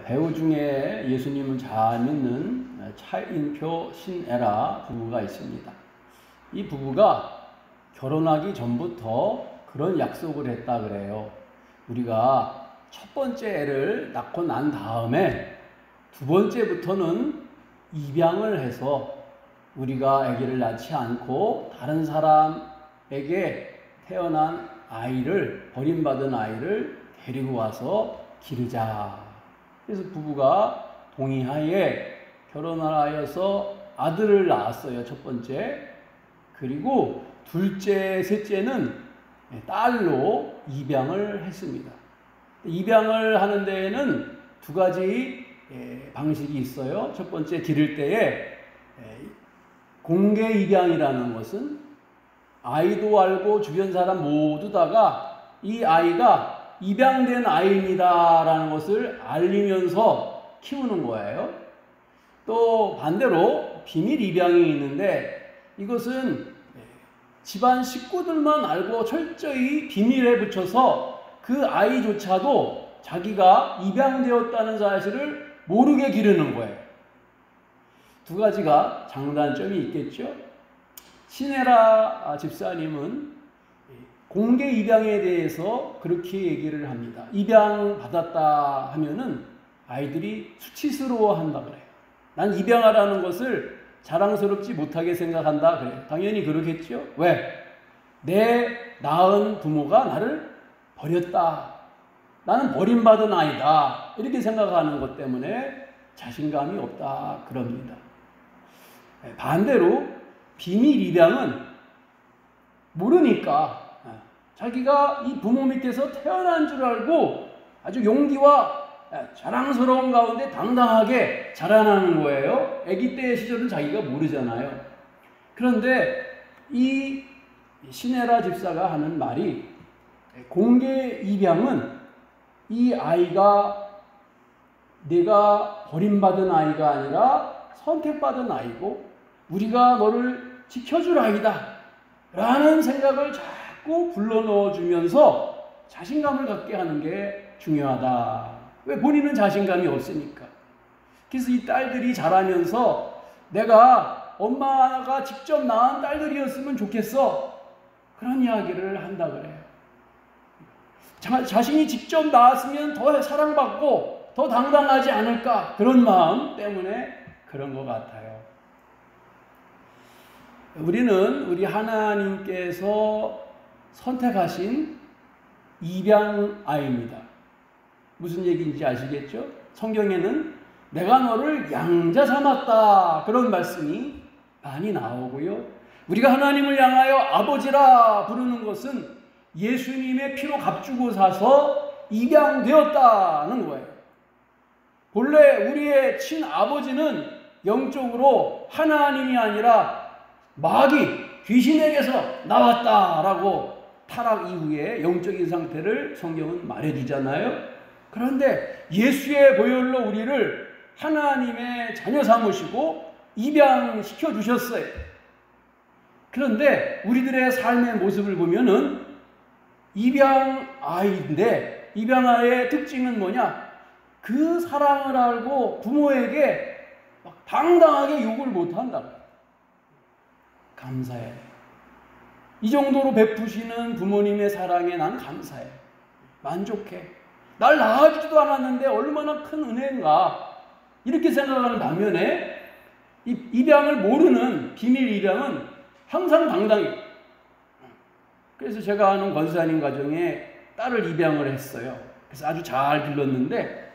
배우 중에 예수님을 잘 믿는 차인표, 신애라 부부가 있습니다. 이 부부가 결혼하기 전부터 그런 약속을 했다 그래요. 우리가 첫 번째 애를 낳고 난 다음에 두 번째부터는 입양을 해서 우리가 아기를 낳지 않고 다른 사람에게 태어난 아이를, 버림받은 아이를 데리고 와서 기르자. 그래서 부부가 동의하에 결혼을 하여서 아들을 낳았어요. 첫 번째. 그리고 둘째, 셋째는 딸로 입양을 했습니다. 입양을 하는 데에는 두 가지 방식이 있어요. 첫 번째, 기를 때에 공개 입양이라는 것은 아이도 알고 주변 사람 모두 다가 이 아이가 입양된 아이입니다라는 것을 알리면서 키우는 거예요. 또 반대로 비밀 입양이 있는데 이것은 집안 식구들만 알고 철저히 비밀에 붙여서 그 아이조차도 자기가 입양되었다는 사실을 모르게 기르는 거예요. 두 가지가 장단점이 있겠죠. 신애라 집사님은 공개 입양에 대해서 그렇게 얘기를 합니다. 입양 받았다 하면은 아이들이 수치스러워 한다 그래요. 난 입양하라는 것을 자랑스럽지 못하게 생각한다 그래요. 당연히 그러겠죠. 왜? 내 낳은 부모가 나를 버렸다. 나는 버림받은 아이다. 이렇게 생각하는 것 때문에 자신감이 없다 그럽니다. 반대로 비밀 입양은 모르니까 자기가 이 부모 밑에서 태어난 줄 알고 아주 용기와 자랑스러운 가운데 당당하게 자라나는 거예요. 아기 때 시절은 자기가 모르잖아요. 그런데 이 신애라 집사가 하는 말이 공개 입양은 이 아이가 내가 버림받은 아이가 아니라 선택받은 아이고 우리가 너를 지켜줄 아이다 라는 생각을 자꾸 불러넣어 주면서 자신감을 갖게 하는 게 중요하다. 왜? 본인은 자신감이 없으니까. 그래서 이 딸들이 자라면서 내가 엄마가 직접 낳은 딸들이었으면 좋겠어. 그런 이야기를 한다 그래요. 자신이 직접 낳았으면 더 사랑받고 더 당당하지 않을까. 그런 마음 때문에 그런 것 같아요. 우리는 우리 하나님께서 선택하신 입양아이입니다. 무슨 얘기인지 아시겠죠? 성경에는 내가 너를 양자 삼았다 그런 말씀이 많이 나오고요. 우리가 하나님을 향하여 아버지라 부르는 것은 예수님의 피로 값주고 사서 입양되었다는 거예요. 본래 우리의 친아버지는 영적으로 하나님이 아니라 마귀, 귀신에게서 나왔다라고 타락 이후에 영적인 상태를 성경은 말해주잖아요. 그런데 예수의 보혈로 우리를 하나님의 자녀 삼으시고 입양시켜 주셨어요. 그런데 우리들의 삶의 모습을 보면은 입양아이인데 입양아이의 특징은 뭐냐? 그 사랑을 알고 부모에게 막 당당하게 욕을 못한다. 감사해. 이 정도로 베푸시는 부모님의 사랑에 난 감사해. 만족해. 날 낳아주지도 않았는데 얼마나 큰 은혜인가. 이렇게 생각하는 반면에 입양을 모르는 비밀 입양은 항상 당당해. 그래서 제가 아는 권사님 가정에 딸을 입양을 했어요. 그래서 아주 잘 길렀는데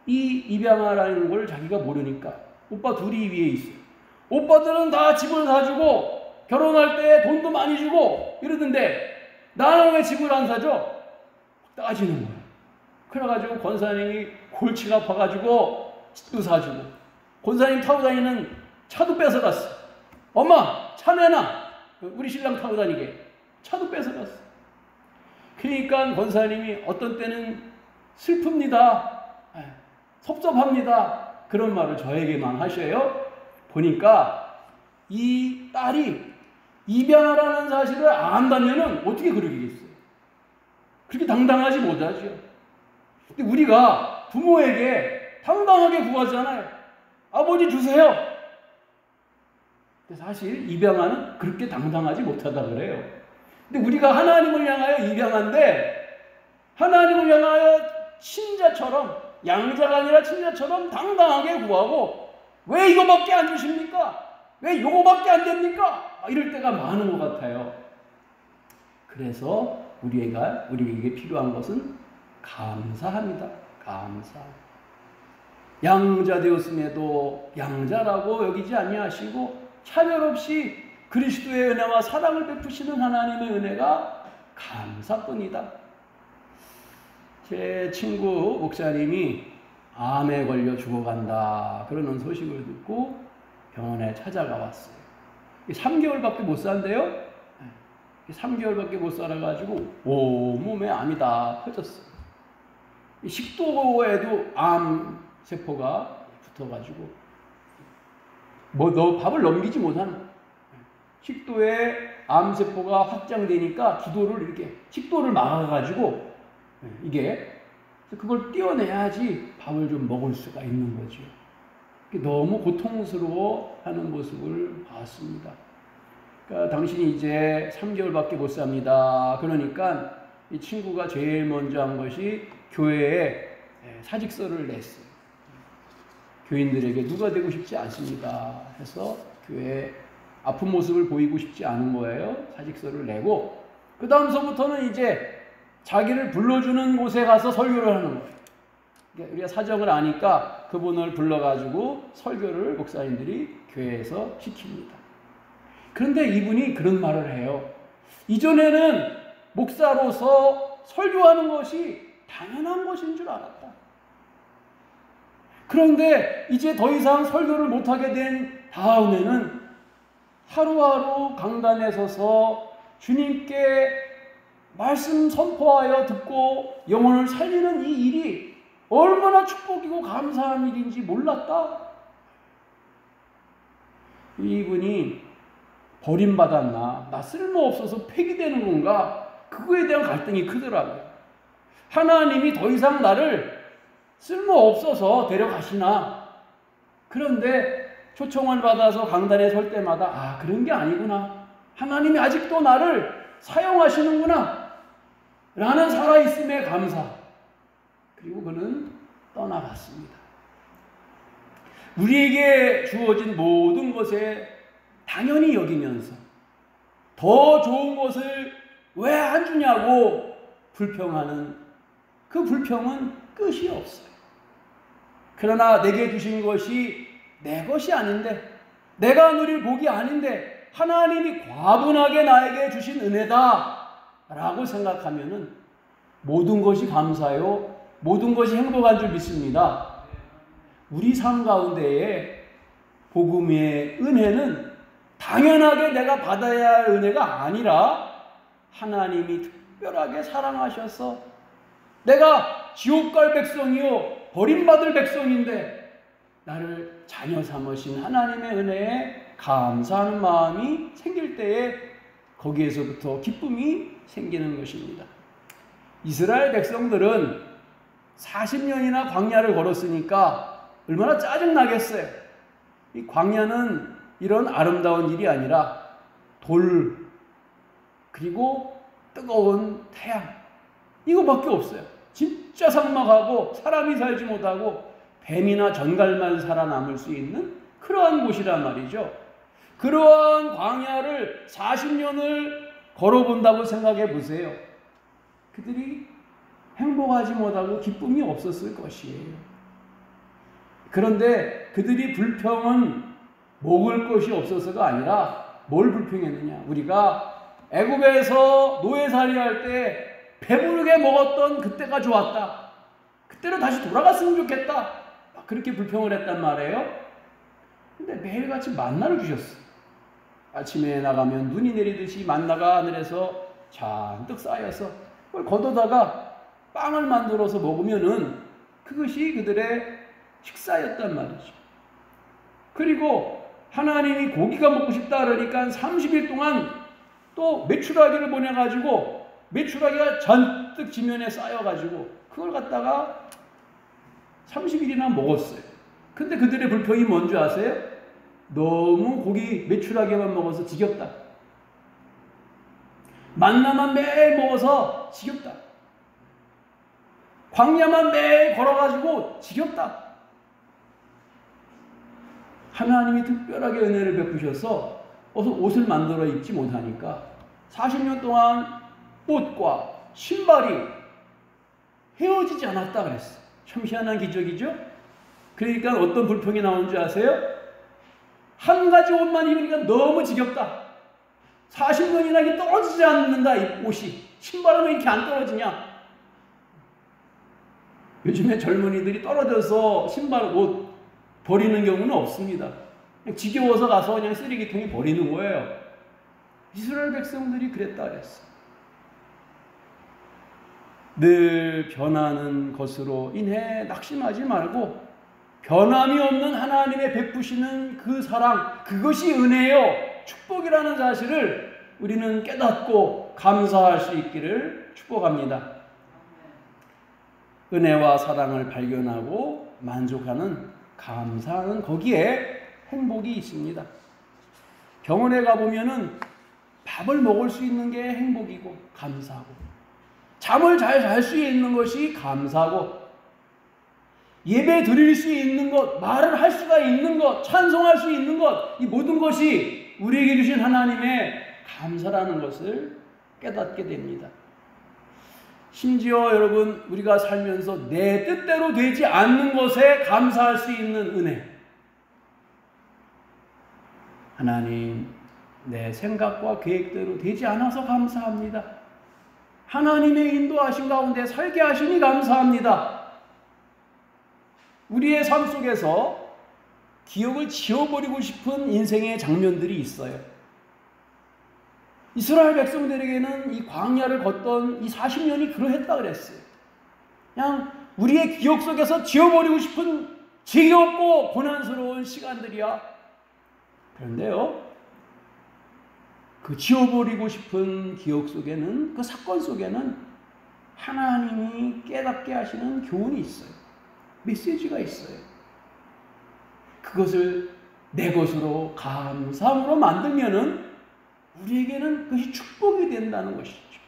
이 입양하라는 걸 자기가 모르니까 오빠 둘이 위에 있어요. 오빠들은 다 집을 사주고 결혼할 때 돈도 많이 주고 이러던데 나는 왜 집을 안 사줘? 따지는 거야. 그래가지고 권사님이 골치가 아파가지고 집도 사주고 권사님 타고 다니는 차도 뺏어갔어. 엄마 차 내놔. 우리 신랑 타고 다니게. 차도 뺏어갔어. 그러니까 권사님이 어떤 때는 슬픕니다. 섭섭합니다. 그런 말을 저에게만 하셔요. 보니까 이 딸이 입양하라는 사실을 안다면은 어떻게 그러겠어요? 그렇게 당당하지 못하죠. 근데 우리가 부모에게 당당하게 구하잖아요. 아버지 주세요. 근데 사실 입양아는 그렇게 당당하지 못하다 그래요. 근데 우리가 하나님을 향하여 입양한데 하나님을 향하여 친자처럼, 양자가 아니라 친자처럼 당당하게 구하고, 왜 이거밖에 안 주십니까? 왜 요거밖에 안 됩니까? 이럴 때가 많은 것 같아요. 그래서 우리에게 필요한 것은 감사합니다. 감사. 양자 되었음에도 양자라고 여기지 아니하시고 차별 없이 그리스도의 은혜와 사랑을 베푸시는 하나님의 은혜가 감사뿐이다. 제 친구 목사님이 암에 걸려 죽어간다 그러는 소식을 듣고 병원에 찾아가 왔어요. 3개월밖에 못 산대요. 3개월밖에 못 살아가지고 온몸에 암이 다 퍼졌어요. 식도에도 암세포가 붙어가지고 너 밥을 넘기지 못하는, 식도에 암세포가 확장되니까 기도를 이렇게 식도를 막아가지고 이게 그걸 떼어내야지 밥을 좀 먹을 수가 있는 거죠. 너무 고통스러워하는 모습을 봤습니다. 그러니까 당신이 이제 3개월밖에 못 삽니다. 그러니까 이 친구가 제일 먼저 한 것이 교회에 사직서를 냈어요. 교인들에게 누가 되고 싶지 않습니다 해서 교회에 아픈 모습을 보이고 싶지 않은 거예요. 사직서를 내고 그 다음서부터는 이제 자기를 불러주는 곳에 가서 설교를 하는 거예요. 우리가 사정을 아니까 그분을 불러가지고 설교를 목사님들이 교회에서 시킵니다. 그런데 이분이 그런 말을 해요. 이전에는 목사로서 설교하는 것이 당연한 것인 줄 알았다. 그런데 이제 더 이상 설교를 못하게 된 다음에는 하루하루 강단에 서서 주님께 말씀 선포하여 듣고 영혼을 살리는 이 일이 얼마나 축복이고 감사한 일인지 몰랐다. 이분이 버림받았나, 나 쓸모없어서 폐기되는 건가, 그거에 대한 갈등이 크더라고요. 하나님이 더 이상 나를 쓸모없어서 데려가시나, 그런데 초청을 받아서 강단에 설 때마다 그런 게 아니구나, 하나님이 아직도 나를 사용하시는구나 라는 살아있음에 감사. 그리고 그는 떠나갔습니다. 우리에게 주어진 모든 것에 당연히 여기면서 더 좋은 것을 왜 안 주냐고 불평하는 그 불평은 끝이 없어요. 그러나 내게 주신 것이 내 것이 아닌데, 내가 누릴 복이 아닌데 하나님이 과분하게 나에게 주신 은혜다 라고 생각하면은 모든 것이 감사요, 모든 것이 행복한 줄 믿습니다. 우리 삶 가운데에 복음의 은혜는 당연하게 내가 받아야 할 은혜가 아니라 하나님이 특별하게 사랑하셔서 내가 지옥 갈 백성이요 버림받을 백성인데 나를 자녀 삼으신 하나님의 은혜에 감사하는 마음이 생길 때에 거기에서부터 기쁨이 생기는 것입니다. 이스라엘 백성들은 40년이나 광야를 걸었으니까 얼마나 짜증나겠어요. 이 광야는 이런 아름다운 일이 아니라 돌, 그리고 뜨거운 태양, 이거밖에 없어요. 진짜 삭막하고 사람이 살지 못하고 뱀이나 전갈만 살아남을 수 있는 그러한 곳이란 말이죠. 그러한 광야를 40년을 걸어본다고 생각해 보세요. 그들이 행복하지 못하고 기쁨이 없었을 것이에요. 그런데 그들이 불평은 먹을 것이 없어서가 아니라 뭘 불평했느냐, 우리가 애굽에서 노예살이 할 때 배부르게 먹었던 그때가 좋았다, 그때로 다시 돌아갔으면 좋겠다, 그렇게 불평을 했단 말이에요. 근데 매일같이 만나를 주셨어. 아침에 나가면 눈이 내리듯이 만나가 하늘에서 잔뜩 쌓여서 그걸 걷어다가 빵을 만들어서 먹으면은 그것이 그들의 식사였단 말이죠. 그리고 하나님이 고기가 먹고 싶다 그러니까 30일 동안 또 메추라기를 보내가지고 메추라기가 잔뜩 지면에 쌓여가지고 그걸 갖다가 30일이나 먹었어요. 근데 그들의 불평이 뭔지 아세요? 너무 고기 매출하게만 먹어서 지겹다. 만나만 매일 먹어서 지겹다. 광야만 매일 걸어가지고 지겹다. 하나님이 특별하게 은혜를 베푸셔서 옷을 만들어 입지 못하니까 40년 동안 옷과 신발이 헤어지지 않았다 그랬어요. 참 희한한 기적이죠? 그러니까 어떤 불평이 나온 줄 아세요? 한 가지 옷만 입으니까 너무 지겹다. 40년이나 이게 떨어지지 않는다, 이 옷이. 신발은 왜 이렇게 안 떨어지냐? 요즘에 젊은이들이 떨어져서 신발, 옷 버리는 경우는 없습니다. 그냥 지겨워서 가서 그냥 쓰레기통에 버리는 거예요. 이스라엘 백성들이 그랬다 그랬어. 늘 변하는 것으로 인해 낙심하지 말고 변함이 없는 하나님의 베푸시는 그 사랑, 그것이 은혜요, 축복이라는 사실을 우리는 깨닫고 감사할 수 있기를 축복합니다. 은혜와 사랑을 발견하고 만족하는, 감사하는 거기에 행복이 있습니다. 병원에 가보면은 밥을 먹을 수 있는 게 행복이고 감사하고, 잠을 잘 잘 수 있는 것이 감사하고, 예배 드릴 수 있는 것, 말을 할 수가 있는 것, 찬송할 수 있는 것, 이 모든 것이 우리에게 주신 하나님의 감사라는 것을 깨닫게 됩니다. 심지어 여러분, 우리가 살면서 내 뜻대로 되지 않는 것에 감사할 수 있는 은혜. 하나님, 내 생각과 계획대로 되지 않아서 감사합니다. 하나님의 인도하신 가운데 살게 하시니 감사합니다. 우리의 삶 속에서 기억을 지워버리고 싶은 인생의 장면들이 있어요. 이스라엘 백성들에게는 이 광야를 걷던 이 40년이 그러했다 그랬어요. 그냥 우리의 기억 속에서 지워버리고 싶은 지겹고 고난스러운 시간들이야. 그런데요, 그 지워버리고 싶은 기억 속에는, 그 사건 속에는 하나님이 깨닫게 하시는 교훈이 있어요. 메시지가 있어요. 그것을 내 것으로 감사함으로 만들면은 우리에게는 그것이 축복이 된다는 것이죠.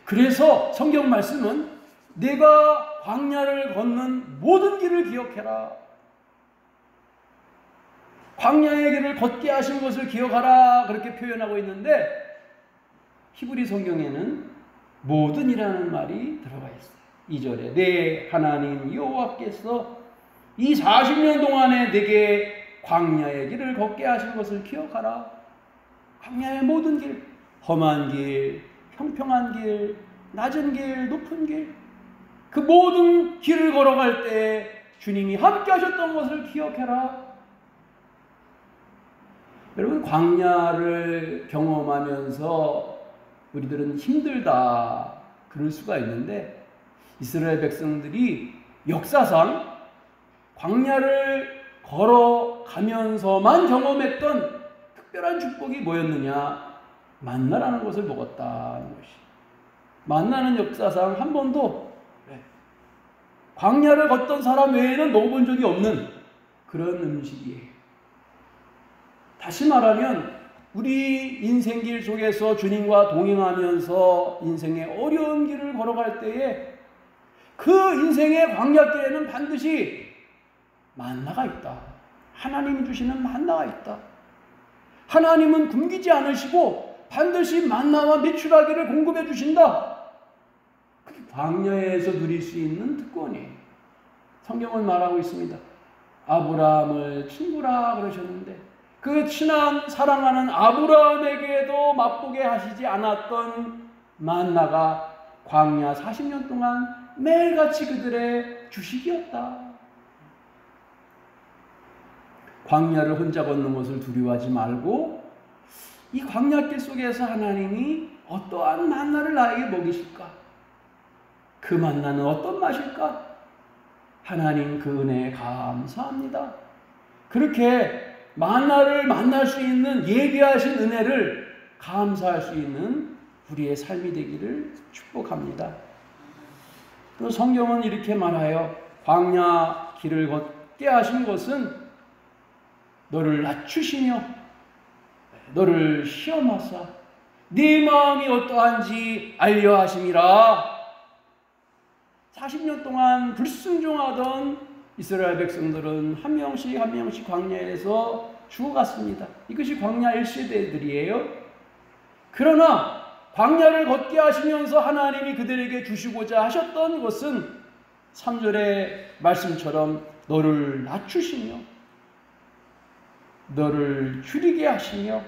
그래서 성경 말씀은 내가 광야를 걷는 모든 길을 기억해라. 광야의 길을 걷게 하신 것을 기억하라. 그렇게 표현하고 있는데 히브리 성경에는 모든이라는 말이 들어가 있어요. 2절에 내 하나님 여호와께서 이 40년 동안에 내게 광야의 길을 걷게 하신 것을 기억하라. 광야의 모든 길, 험한 길, 평평한 길, 낮은 길, 높은 길, 그 모든 길을 걸어갈 때 주님이 함께 하셨던 것을 기억해라. 여러분, 광야를 경험하면서 우리들은 힘들다 그럴 수가 있는데, 이스라엘 백성들이 역사상 광야를 걸어가면서만 경험했던 특별한 축복이 뭐였느냐? 만나라는 것을 먹었다는 것이. 만나는 역사상 한 번도 광야를 걷던 사람 외에는 먹어본 적이 없는 그런 음식이에요. 다시 말하면 우리 인생길 속에서 주님과 동행하면서 인생의 어려운 길을 걸어갈 때에 그 인생의 광야길에는 반드시 만나가 있다. 하나님이 주시는 만나가 있다. 하나님은 굶기지 않으시고 반드시 만나와 메추라기를 공급해 주신다. 그게 광야에서 누릴 수 있는 특권이에요. 성경은 말하고 있습니다. 아브라함을 친구라 그러셨는데 그 친한 사랑하는 아브라함에게도 맛보게 하시지 않았던 만나가 광야 40년 동안 매일같이 그들의 주식이었다. 광야를 혼자 걷는 것을 두려워하지 말고 이 광야길 속에서 하나님이 어떠한 만나를 나에게 먹이실까? 그 만나는 어떤 맛일까? 하나님 그 은혜에 감사합니다. 그렇게 만나를 만날 수 있는 예비하신 은혜를 감사할 수 있는 우리의 삶이 되기를 축복합니다. 또 성경은 이렇게 말하여 광야 길을 걷게 하신 것은 너를 낮추시며 너를 시험하사 네 마음이 어떠한지 알려 하심이라. 40년 동안 불순종하던 이스라엘 백성들은 한 명씩 한 명씩 광야에서 죽어갔습니다. 이것이 광야 1세대들이에요. 그러나 광야를 걷게 하시면서 하나님이 그들에게 주시고자 하셨던 것은 3절의 말씀처럼 너를 낮추시며 너를 줄이게 하시며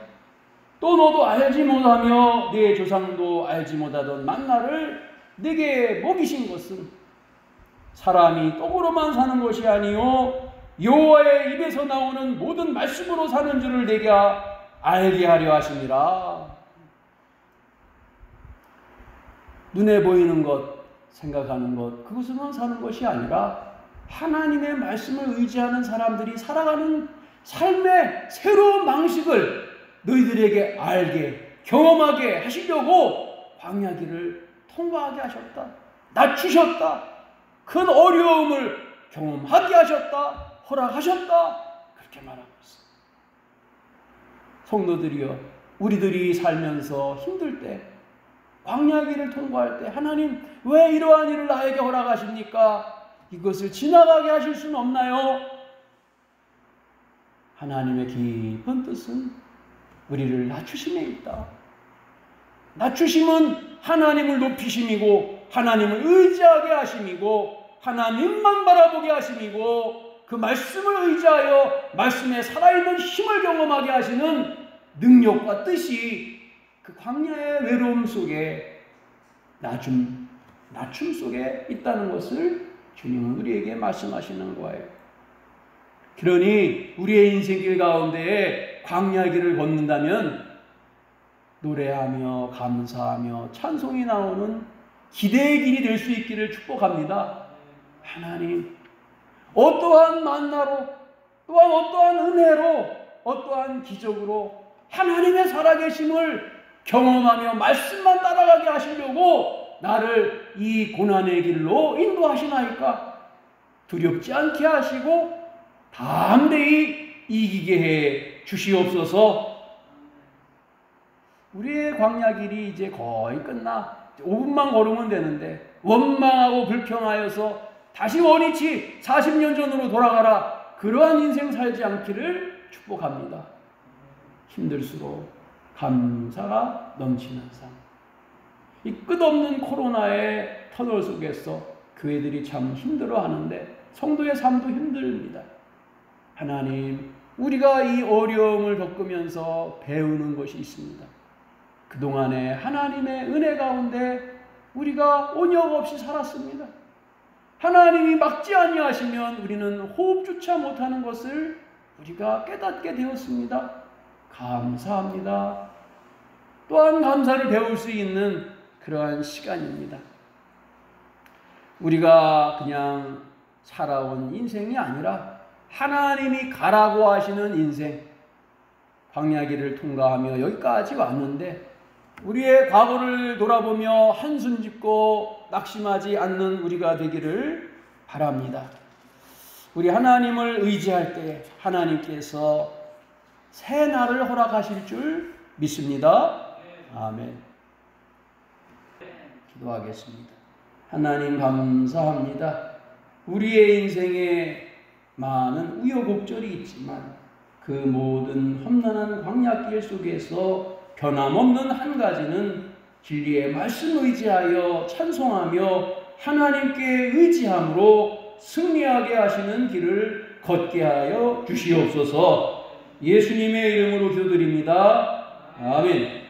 또 너도 알지 못하며 네 조상도 알지 못하던 만나를 네게 먹이신 것은 사람이 떡으로만 사는 것이 아니요 여호와의 입에서 나오는 모든 말씀으로 사는 줄을 내게 알게 하려 하심이라. 눈에 보이는 것, 생각하는 것, 그것으로만 사는 것이 아니라 하나님의 말씀을 의지하는 사람들이 살아가는 삶의 새로운 방식을 너희들에게 알게, 경험하게 하시려고 광야길을 통과하게 하셨다. 낮추셨다. 큰 어려움을 경험하게 하셨다. 허락하셨다. 그렇게 말하고 있습니다. 성도들이여, 우리들이 살면서 힘들 때, 광야길을 통과할 때 하나님 왜 이러한 일을 나에게 허락하십니까? 이것을 지나가게 하실 수는 없나요? 하나님의 깊은 뜻은 우리를 낮추심에 있다. 낮추심은 하나님을 높이심이고 하나님을 의지하게 하심이고 하나님만 바라보게 하심이고 그 말씀을 의지하여 말씀에 살아있는 힘을 경험하게 하시는 능력과 뜻이 그 광야의 외로움 속에 낮춤 속에 있다는 것을 주님은 우리에게 말씀하시는 거예요. 그러니 우리의 인생길 가운데 광야길을 걷는다면 노래하며 감사하며 찬송이 나오는 기대의 길이 될 수 있기를 축복합니다. 하나님, 어떠한 만나로 또한 어떠한 은혜로 어떠한 기적으로 하나님의 살아계심을 경험하며 말씀만 따라가게 하시려고 나를 이 고난의 길로 인도하시나이까? 두렵지 않게 하시고 담대히 이기게 해 주시옵소서. 우리의 광야길이 이제 거의 끝나 5분만 걸으면 되는데 원망하고 불평하여서 다시 원위치 40년 전으로 돌아가라, 그러한 인생 살지 않기를 축복합니다. 힘들수록 감사가 넘치는 삶. 이 끝없는 코로나의 터널 속에서 교회들이 참 힘들어하는데 성도의 삶도 힘듭니다. 하나님, 우리가 이 어려움을 겪으면서 배우는 것이 있습니다. 그동안에 하나님의 은혜 가운데 우리가 온역 없이 살았습니다. 하나님이 막지 아니하시면 우리는 호흡조차 못하는 것을 우리가 깨닫게 되었습니다. 감사합니다. 또한 감사를 배울 수 있는 그러한 시간입니다. 우리가 그냥 살아온 인생이 아니라 하나님이 가라고 하시는 인생, 광야길을 통과하며 여기까지 왔는데 우리의 과거를 돌아보며 한숨 짓고 낙심하지 않는 우리가 되기를 바랍니다. 우리 하나님을 의지할 때 하나님께서 새 날을 허락하실 줄 믿습니다. 아멘. 기도하겠습니다. 하나님 감사합니다. 우리의 인생에 많은 우여곡절이 있지만 그 모든 험난한 광야길 속에서 변함없는 한 가지는 진리의 말씀 의지하여 찬송하며 하나님께 의지함으로 승리하게 하시는 길을 걷게 하여 주시옵소서. 예수님의 이름으로 기도드립니다. 아멘.